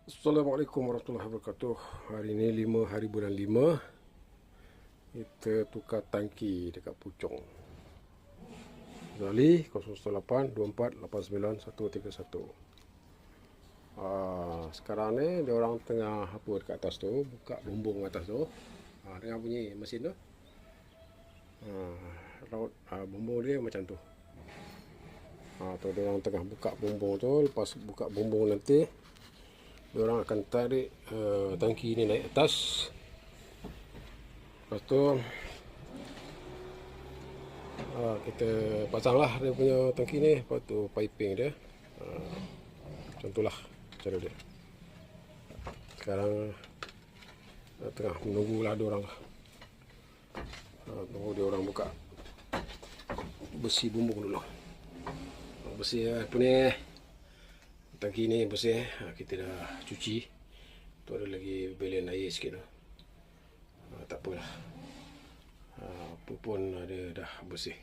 Assalamualaikum warahmatullahi wabarakatuh. Hari ni 5 hari bulan 5. Kita tukar tangki dekat Puchong. Zali 018 24 89 131. Sekarang ni dia orang tengah apa dekat atas tu, buka bumbung atas tu. Dengar bunyi mesin tu. Bumbung dia macam tu. Tu dia orang tengah buka bumbung tu. Lepas buka bumbung nanti diorang akan tarik tangki ni naik atas. Lepas tu kita pasanglah dia punya tangki ni. Lepas tu piping dia, macam tu lah cara dia. Sekarang tengah menunggulah diorang lah. Tunggu diorang buka besi bumbung dulu. Besi apa ni, tangki ni bersih. Kita dah cuci. Tu ada lagi belen air sikit tu. Tak apalah. Apa pun dia dah bersih.